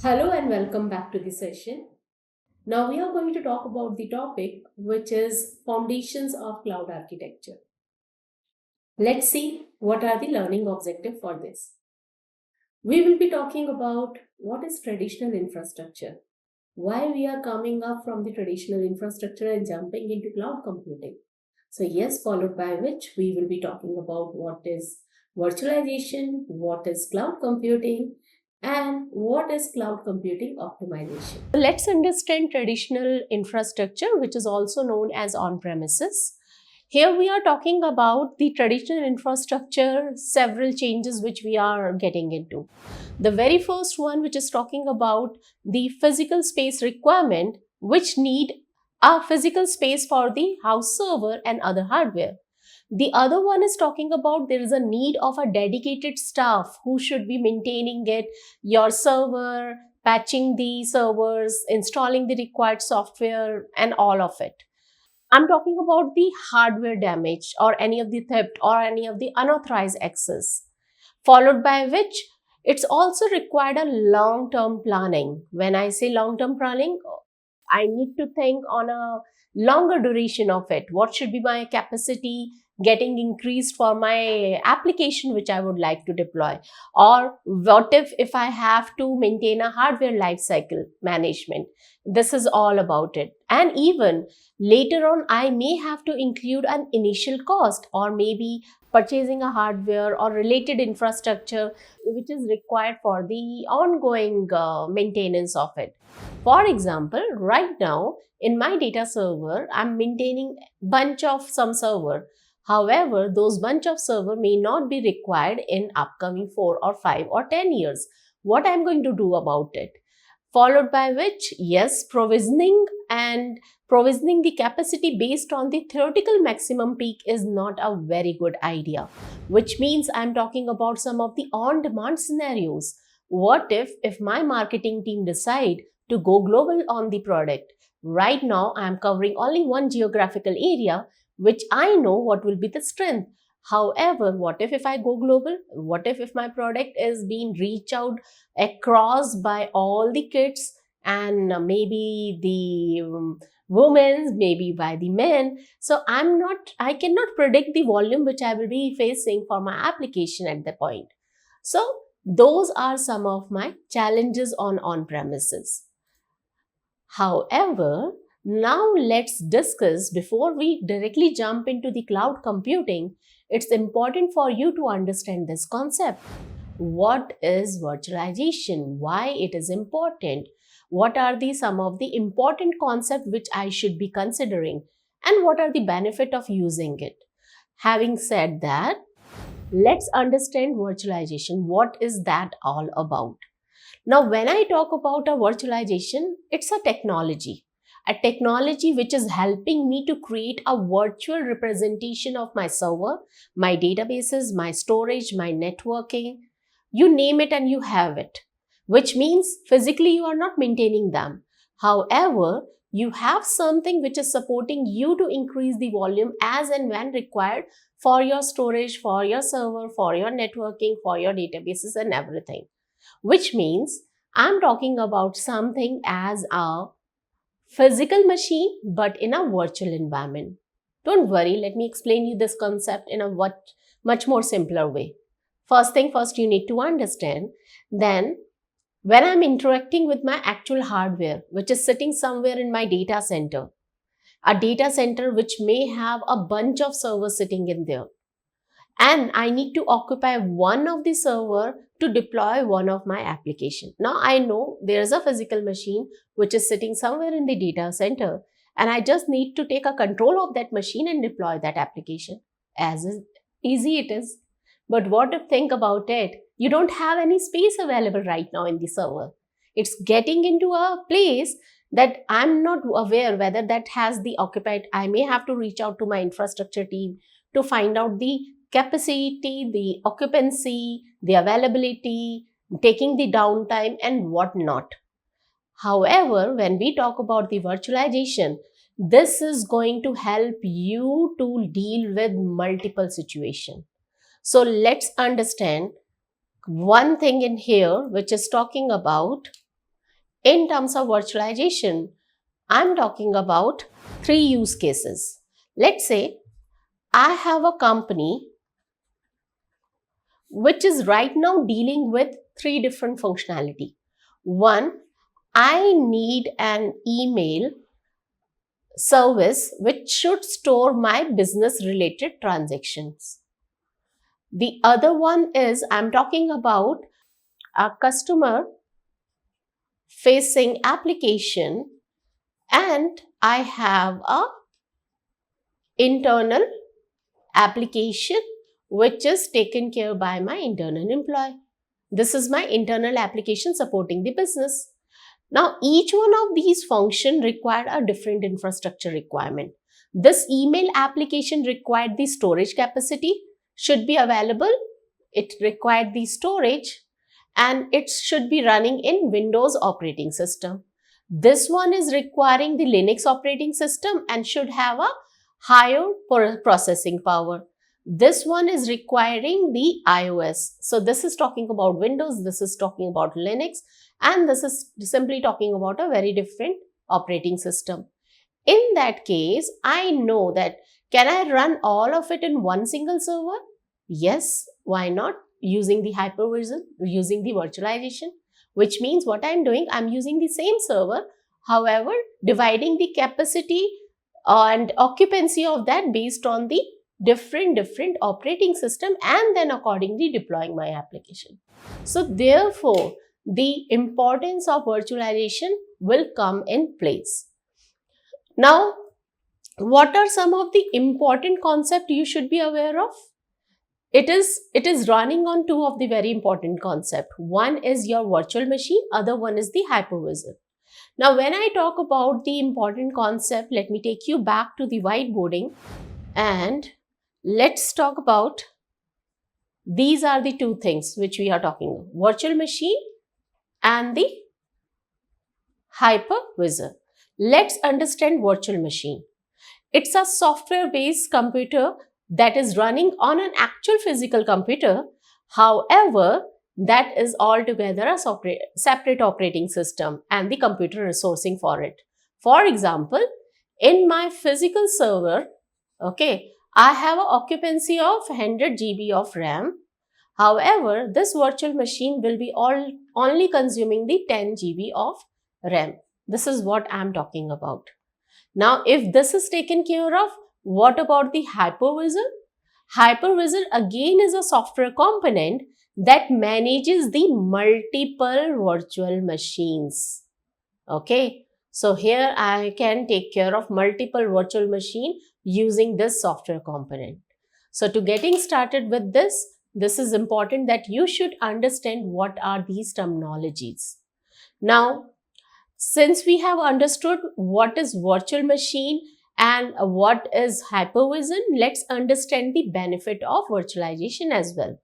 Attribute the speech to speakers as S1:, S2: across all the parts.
S1: Hello and welcome back to the session. Now we are going to talk about the topic which is foundations of cloud architecture. Let's see what are the learning objective for this. We will be talking about what is traditional infrastructure, why we are coming up from the traditional infrastructure and jumping into cloud computing. So yes, followed by which we will be talking about what is virtualization, what is cloud computing, and what is cloud computing optimization. Let's understand traditional infrastructure, which is also known as on-premises. Here we are talking about the traditional infrastructure, several changes which we are getting into. The very first one, which is talking about the physical space requirement, which need a physical space for the house server and other hardware. The other one is talking about there is a need of a dedicated staff who should be maintaining it, your server, patching the servers, installing the required software, and all of it. I'm talking about the hardware damage or any of the theft or any of the unauthorized access, followed by which it's also required a long-term planning. When I say long-term planning, I need to think on a longer duration of it. What should be my capacity getting increased for my application which I would like to deploy? Or what if I have to maintain a hardware life cycle management? This is all about it. And even later on, I may have to include an initial cost or maybe purchasing a hardware or related infrastructure which is required for the ongoing maintenance of it. For example, right now in my data server, I'm maintaining bunch of some server. However, those bunch of server may not be required in upcoming 4 or 5 or 10 years. What I'm going to do about it? Followed by which, yes, provisioning the capacity based on the theoretical maximum peak is not a very good idea, which means I'm talking about some of the on-demand scenarios. What if my marketing team decide to go global on the product? Right now, I'm covering only one geographical area, which I know what will be the strength. However, what if I go global? What if my product is being reached out across by all the kids and maybe the women's, maybe by the men? So I cannot predict the volume which I will be facing for my application at the point. So those are some of my challenges on premises. However, now let's discuss, before we directly jump into the cloud computing, it's important for you to understand this concept. What is virtualization? Why it is important? What are the some of the important concepts which I should be considering? And what are the benefit of using it? Having said that, let's understand virtualization. What is that all about? Now, when I talk about a virtualization, it's a technology which is helping me to create a virtual representation of my server, my databases, my storage, my networking. You name it and you have it, which means physically you are not maintaining them. However, you have something which is supporting you to increase the volume as and when required for your storage, for your server, for your networking, for your databases and everything. Which means I'm talking about something as a physical machine but in a virtual environment. Don't worry, let me explain you this concept in a much more simpler way. First thing first, you need to understand then when I'm interacting with my actual hardware, which is sitting somewhere in my data center, a data center which may have a bunch of servers sitting in there, and I need to occupy one of the server to deploy one of my application. Now I know there's a physical machine which is sitting somewhere in the data center, and I just need to take a control of that machine and deploy that application. As easy it is. But what if think about it? You don't have any space available right now in the server. It's getting into a place that I'm not aware whether that has the occupied. I may have to reach out to my infrastructure team to find out the capacity, the occupancy, the availability, taking the downtime and whatnot. However, when we talk about the virtualization, this is going to help you to deal with multiple situations. So let's understand one thing in here which is talking about In terms of virtualization, I'm talking about three use cases. Let's say I have a company which is right now dealing with three different functionality. One, I need an email service which should store my business related transactions. The other one is I'm talking about a customer facing application, and I have a internal application which is taken care by my internal employee. This is my internal application supporting the business. Now, each one of these functions required a different infrastructure requirement. This email application required the storage capacity should be available. It required the storage and it should be running in Windows operating system. This one is requiring the Linux operating system and should have a higher processing power. This one is requiring the iOS. So this is talking about Windows, this is talking about Linux, and this is simply talking about a very different operating system. In that case, I know that can I run all of it in one single server? Yes, why not? Using the hypervisor, using the virtualization, which means what I'm doing, I'm using the same server, however, dividing the capacity and occupancy of that based on the different operating system and then accordingly deploying my application. So therefore, the importance of virtualization will come in place. Now, what are some of the important concepts you should be aware of? It is running on two of the very important concepts. One is your virtual machine, other one is the hypervisor. Now, when I talk about the important concept, let me take you back to the whiteboarding and let's talk about these are the two things which we are talking about, virtual machine and the hypervisor. Let's understand virtual machine. It's a software-based computer that is running on an actual physical computer. However, that is altogether a separate operating system and the computer resourcing for it. For example, in my physical server, okay, I have an occupancy of 100 GB of RAM. However, this virtual machine will be only consuming the 10 GB of RAM. This is what I'm talking about. Now, if this is taken care of, what about the hypervisor? Hypervisor again is a software component that manages the multiple virtual machines. Okay, so here I can take care of multiple virtual machine using this software component. So to getting started with this is important that you should understand what are these terminologies. Now, since we have understood what is virtual machine and what is hypervisor, let's understand the benefit of virtualization as well.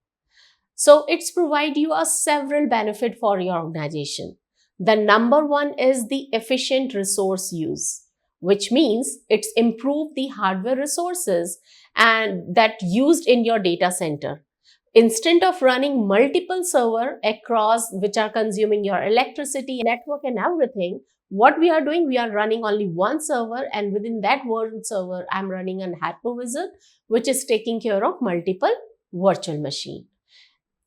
S1: So it's provide you a several benefit for your organization. The number one is the efficient resource use, which means it's improved the hardware resources and that used in your data center. Instead of running multiple server across which are consuming your electricity, network and everything, what we are doing, we are running only one server, and within that one server, I'm running an hypervisor, which is taking care of multiple virtual machine.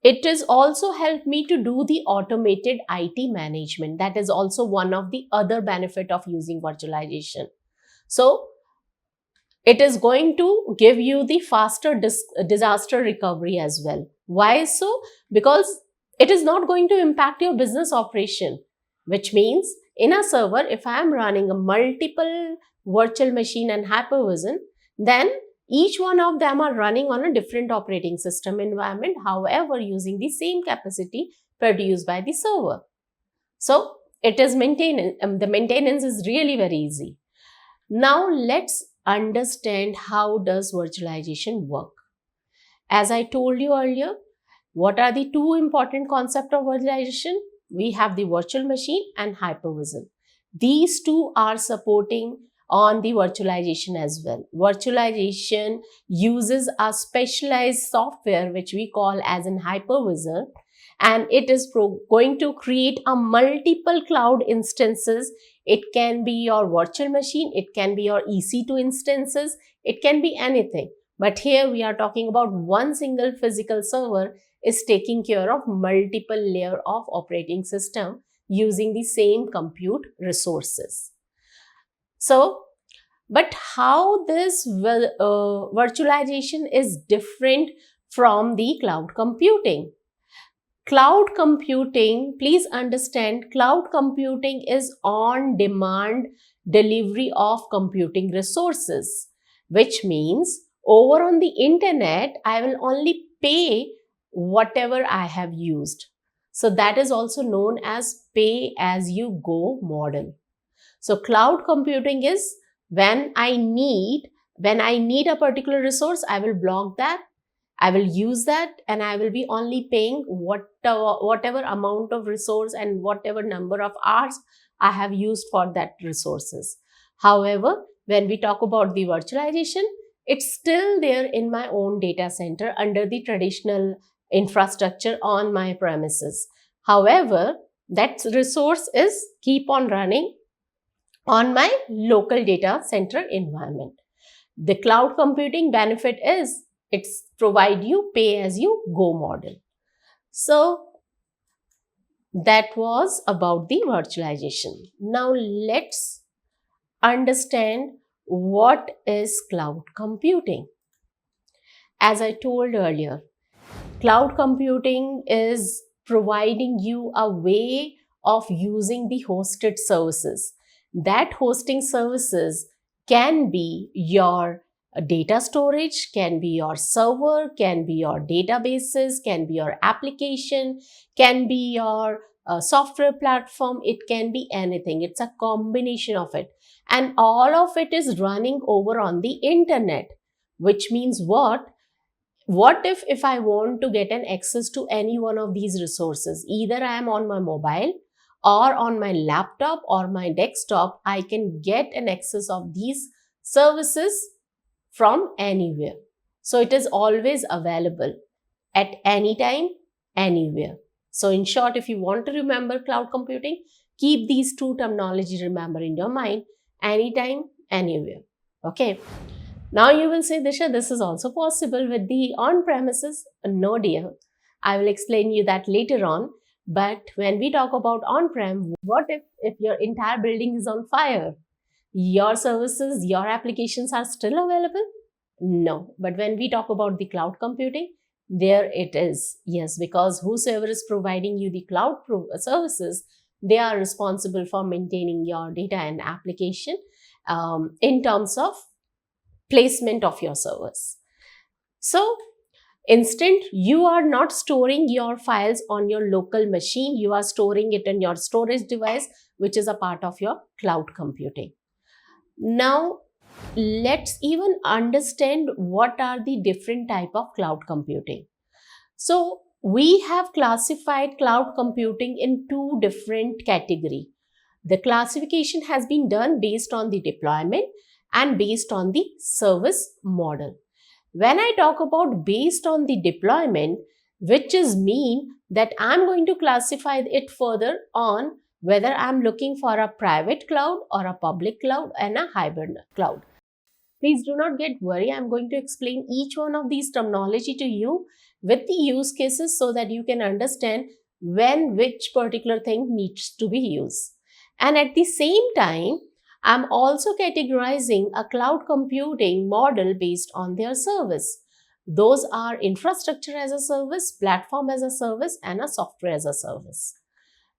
S1: It is also helped me to do the automated IT management. That is also one of the other benefit of using virtualization. So it is going to give you the faster disaster recovery as well. Why so? Because it is not going to impact your business operation, which means in a server, if I am running a multiple virtual machine and hypervisor, then each one of them are running on a different operating system environment, however, using the same capacity produced by the server. So it is maintenance. The maintenance is really very easy. Now let's understand how does virtualization work. As I told you earlier, what are the two important concepts of virtualization? We have the virtual machine and hypervisor. These two are supporting on the virtualization as well. Virtualization uses a specialized software which we call as an hypervisor, and it is going to create a multiple cloud instances. It can be your virtual machine, it can be your EC2 instances, it can be anything. But here we are talking about one single physical server is taking care of multiple layer of operating system using the same compute resources. So, but how this virtualization is different from the cloud computing? Cloud computing, please understand, cloud computing is on-demand delivery of computing resources, which means over on the internet, I will only pay whatever I have used. So that is also known as pay-as-you-go model. So cloud computing is when I need a particular resource, I will block that, I will use that, and I will be only paying whatever amount of resource and whatever number of hours I have used for that resources. However, when we talk about the virtualization, it's still there in my own data center under the traditional infrastructure on my premises. However, that resource is keep on running on my local data center environment. The cloud computing benefit is it's provide you pay as you go model. So that was about the virtualization. Now let's understand what is cloud computing. As I told earlier, cloud computing is providing you a way of using the hosted services. That hosting services can be your data storage, can be your server, can be your databases, can be your application, can be your software platform. It can be anything. It's a combination of it. And all of it is running over on the internet, which means what? What if I want to get an access to any one of these resources? Either I am on my mobile or on my laptop or my desktop, I can get an access of these services from anywhere. So it is always available at any time, anywhere. So in short, if you want to remember cloud computing, keep these two terminology remember in your mind: anytime, anywhere. Okay. Now you will say, Disha, this is also possible with the on-premises. No dear, I will explain you that later on. But when we talk about on-prem, what if your entire building is on fire? Your services, your applications are still available? No. But when we talk about the cloud computing, there it is. Yes, because whosoever is providing you the cloud services, they are responsible for maintaining your data and application in terms of placement of your servers. So, instant, you are not storing your files on your local machine, you are storing it in your storage device, which is a part of your cloud computing. Now, let's even understand what are the different type of cloud computing. So, we have classified cloud computing in two different categories. The classification has been done based on the deployment and based on the service model. When I talk about based on the deployment, which is mean that I'm going to classify it further on whether I'm looking for a private cloud or a public cloud and a hybrid cloud. Please do not get worried. I'm going to explain each one of these terminology to you with the use cases so that you can understand when which particular thing needs to be used. And at the same time, I'm also categorizing a cloud computing model based on their service. Those are infrastructure as a service, platform as a service, and a software as a service.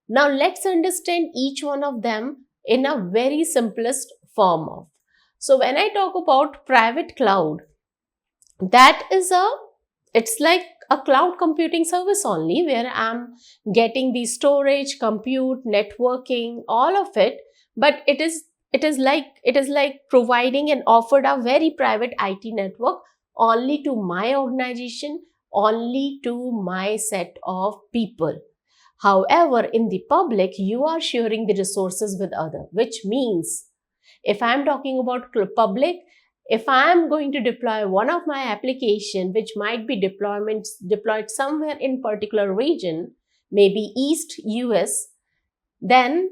S1: Now let's understand each one of them in a very simplest form of. So when I talk about private cloud, it's like a cloud computing service only where I'm getting the storage, compute, networking, all of it, but it is like providing and offered a very private IT network only to my organization, only to my set of people. However, in the public, you are sharing the resources with others, which means If I'm talking about public, if I'm going to deploy one of my application which might be deployed somewhere in particular region, maybe East US, then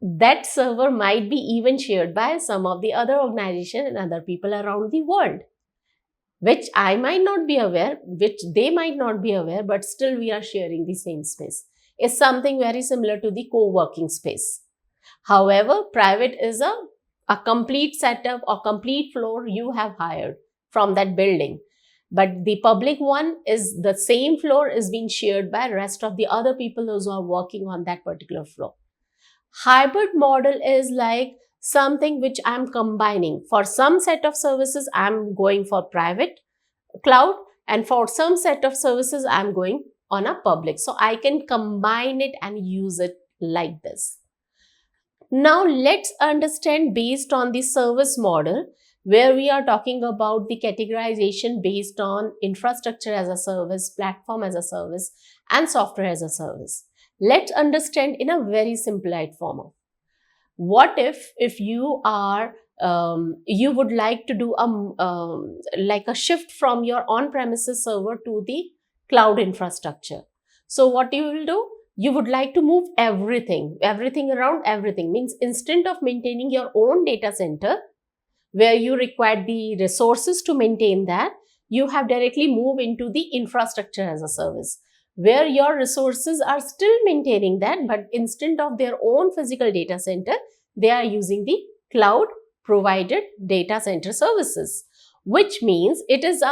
S1: that server might be even shared by some of the other organization and other people around the world, which I might not be aware, which they might not be aware, but still we are sharing the same space. It's something very similar to the co-working space. However, private is a complete setup or complete floor you have hired from that building. But the public one is the same floor is being shared by rest of the other people who are working on that particular floor. Hybrid model is like something which I'm combining. For some set of services, I'm going for private cloud, and for some set of services, I'm going on a public. So I can combine it and use it like this. Now let's understand based on the service model, where we are talking about the categorization based on infrastructure as a service, platform as a service, and software as a service. Let's understand in a very simplified form. What if you are you would like to do like a shift from your on-premises server to the cloud infrastructure? So what you will do? You would like to move everything around. Everything means instead of maintaining your own data center where you require the resources to maintain that, you have directly moved into the infrastructure as a service, where your resources are still maintaining that, but instead of their own physical data center, they are using the cloud provided data center services, which means it is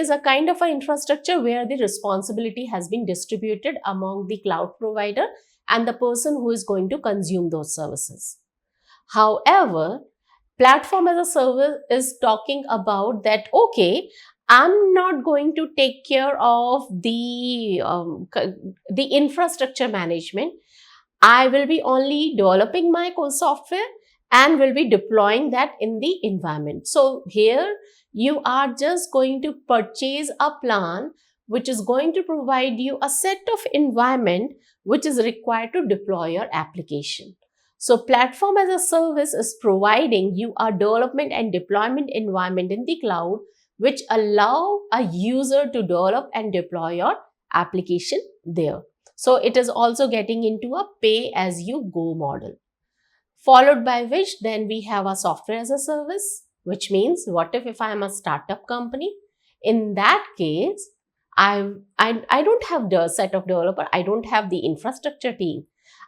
S1: a kind of an infrastructure where the responsibility has been distributed among the cloud provider and the person who is going to consume those services. However, platform as a service is talking about that, okay, I'm not going to take care of the infrastructure management. I will be only developing my core software and will be deploying that in the environment. So here you are just going to purchase a plan which is going to provide you a set of environment which is required to deploy your application. So platform as a service is providing you a development and deployment environment in the cloud which allow a user to develop and deploy your application there. So it is also getting into a pay as you go model. Followed by which then we have a software as a service, which means what if I am a startup company? In that case, I don't have the set of developer, I don't have the infrastructure team.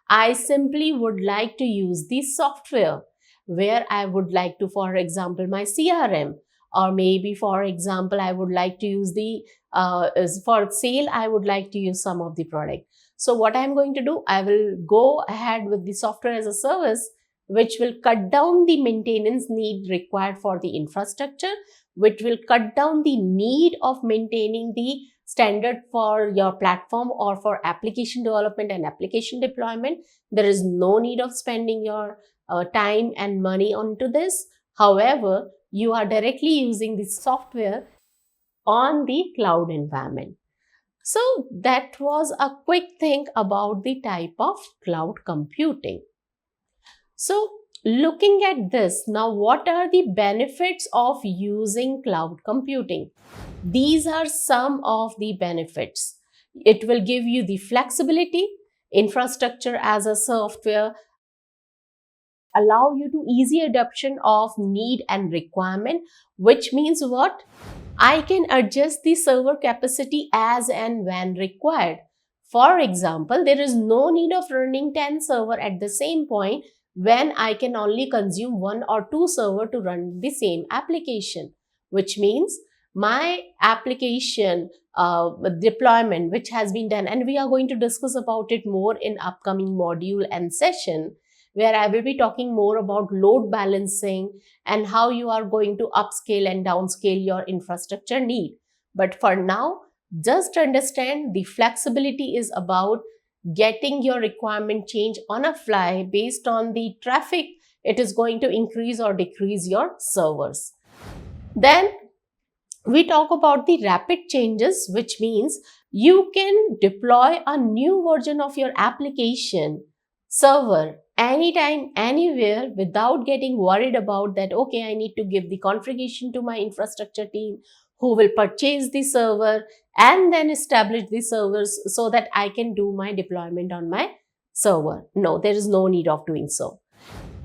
S1: I simply would like to use the software where I would like to, for example, my CRM, or maybe, for example, I would like to use the, for sale, I would like to use some of the product. So what I'm going to do, I will go ahead with the software as a service, which will cut down the maintenance need required for the infrastructure, which will cut down the need of maintaining the standard for your platform or for application development and application deployment. There is no need of spending your time and money onto this. However, you are directly using the software on the cloud environment. So that was a quick thing about the type of cloud computing. So looking at this, now what are the benefits of using cloud computing? These are some of the benefits. It will give you the flexibility, infrastructure as a software, allow you to easy adoption of need and requirement, which means what? I can adjust the server capacity as and when required. For example, there is no need of running 10 server at the same point when I can only consume 1 or 2 server to run the same application, which means my application deployment which has been done, and we are going to discuss about it more in upcoming module and session, where I will be talking more about load balancing and how you are going to upscale and downscale your infrastructure need. But for now, just understand the flexibility is about getting your requirement change on a fly based on the traffic. It is going to increase or decrease your servers. Then we talk about the rapid changes, which means you can deploy a new version of your application server anytime, anywhere, without getting worried about that, okay, I need to give the configuration to my infrastructure team who will purchase the server and then establish the servers so that I can do my deployment on my server. No, there is no need of doing so.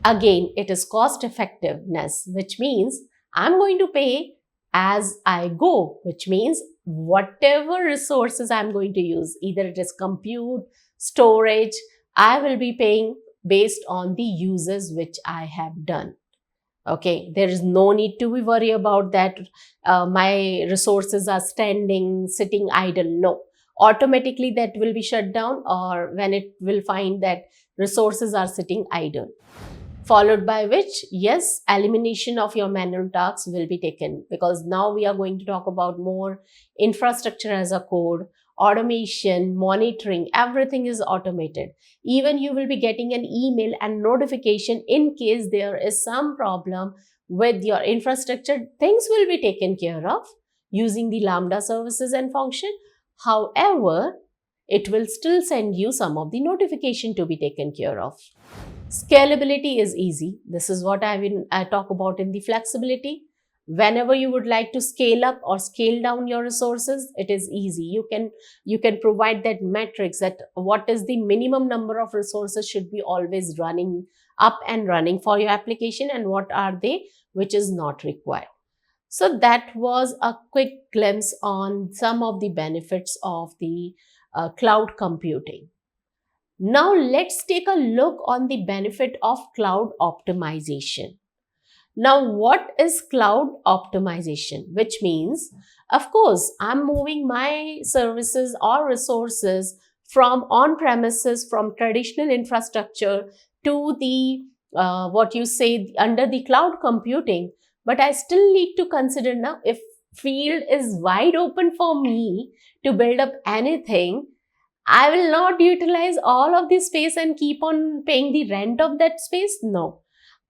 S1: Again, it is cost effectiveness, which means I'm going to pay as I go, which means whatever resources I'm going to use, either it is compute, storage, I will be paying based on the uses which I have done. Okay, there is no need to be worry about that my resources are standing, sitting idle. No, automatically that will be shut down, or when it will find that resources are sitting idle. Followed by which, yes, elimination of your manual tasks will be taken, because now we are going to talk about more infrastructure as a code, automation, monitoring, everything is automated. Even you will be getting an email and notification in case there is some problem with your infrastructure. Things will be taken care of using the Lambda services and function. However, it will still send you some of the notification to be taken care of. Scalability is easy. This is what I talk about in the flexibility. Whenever you would like to scale up or scale down your resources, it is easy. You can provide that metrics, that what is the minimum number of resources should be always running up and running for your application, and what are they which is not required. So that was a quick glimpse on some of the benefits of the cloud computing. Now let's take a look on the benefit of cloud optimization. Now, what is cloud optimization? Which means, of course, I'm moving my services or resources from on-premises, from traditional infrastructure to the what you say under the cloud computing. But I still need to consider now, if field is wide open for me to build up anything, I will not utilize all of the space and keep on paying the rent of that space. No,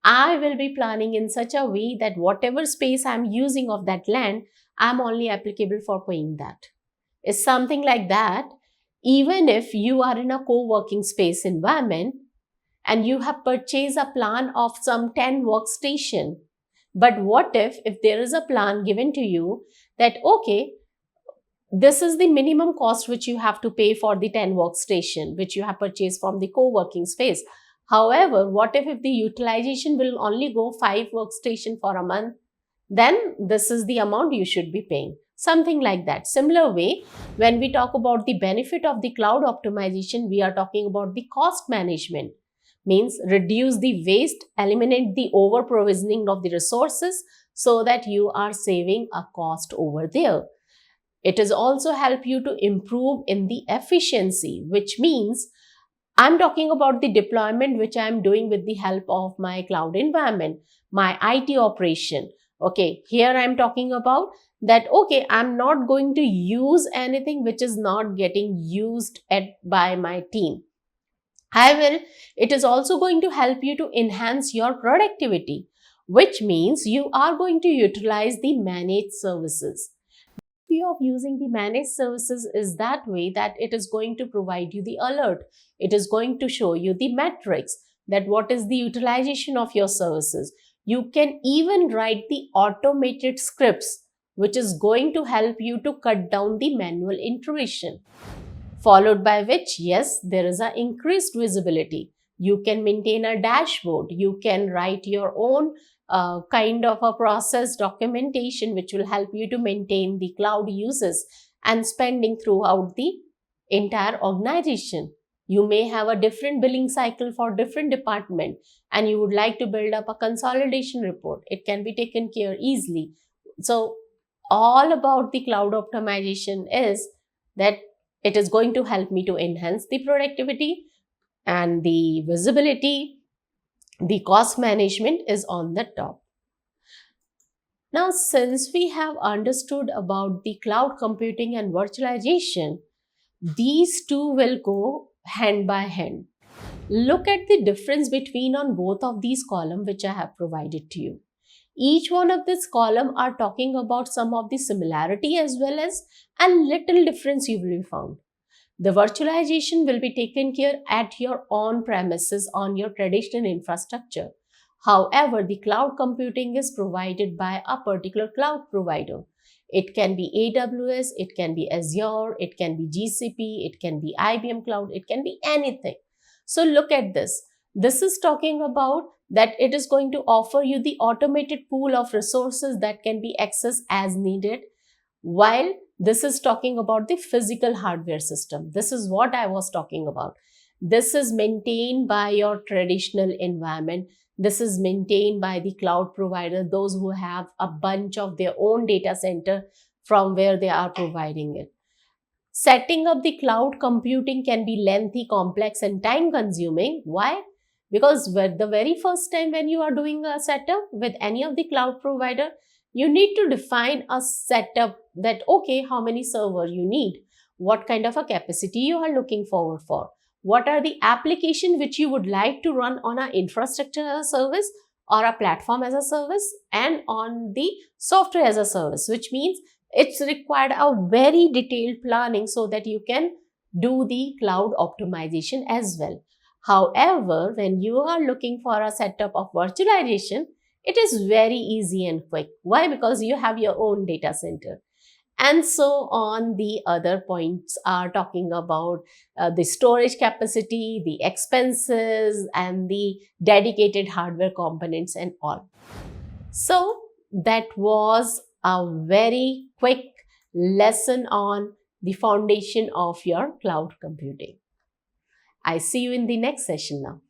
S1: I will be planning in such a way that whatever space I'm using of that land, I'm only applicable for paying that. It's something like that. Even if you are in a co-working space environment and you have purchased a plan of some 10 workstation, but what if there is a plan given to you that, okay, this is the minimum cost which you have to pay for the 10 workstation which you have purchased from the co-working space. However, what if the utilization will only go 5 workstation for a month? Then this is the amount you should be paying. Something like that. Similar way, when we talk about the benefit of the cloud optimization, we are talking about the cost management. Means reduce the waste, eliminate the over provisioning of the resources so that you are saving a cost over there. It is also help you to improve in the efficiency, which means I'm talking about the deployment which I'm doing with the help of my cloud environment, my IT operation. Okay, here I'm talking about that, okay, I'm not going to use anything which is not getting used by my team. However, it is also going to help you to enhance your productivity, which means you are going to utilize the managed services. Of using the managed services is that way that it is going to provide you the alert. It is going to show you the metrics, that what is the utilization of your services. You can even write the automated scripts, which is going to help you to cut down the manual intervention. Followed by which, yes, there is an increased visibility. You can maintain a dashboard. You can write your own kind of a process documentation which will help you to maintain the cloud uses and spending throughout the entire organization. You may have a different billing cycle for different department and you would like to build up a consolidation report. It can be taken care easily. So all about the cloud optimization is that it is going to help me to enhance the productivity and the visibility. The cost management is on the top. Now, since we have understood about the cloud computing and virtualization, these two will go hand by hand. Look at the difference between on both of these columns which I have provided to you. Each one of this column are talking about some of the similarity as well as a little difference you will be found. The virtualization will be taken care at your own premises on your traditional infrastructure. However, the cloud computing is provided by a particular cloud provider. It can be AWS, it can be Azure, it can be GCP, it can be IBM Cloud, it can be anything. So look at this. This is talking about that it is going to offer you the automated pool of resources that can be accessed as needed, while this is talking about the physical hardware system. This is what I was talking about. This is maintained by your traditional environment. This is maintained by the cloud provider, those who have a bunch of their own data center from where they are providing it. Setting up the cloud computing can be lengthy, complex, and time consuming. Why? Because the very first time when you are doing a setup with any of the cloud provider, you need to define a setup that, okay, how many server you need, what kind of a capacity you are looking forward for, what are the application which you would like to run on an infrastructure as a service or a platform as a service and on the software as a service, which means it's required a very detailed planning so that you can do the cloud optimization as well. However, when you are looking for a setup of virtualization, it is very easy and quick. Why? Because you have your own data center. And so on, the other points are talking about the storage capacity, the expenses, and the dedicated hardware components and all. So that was a very quick lesson on the foundation of your cloud computing. I see you in the next session now.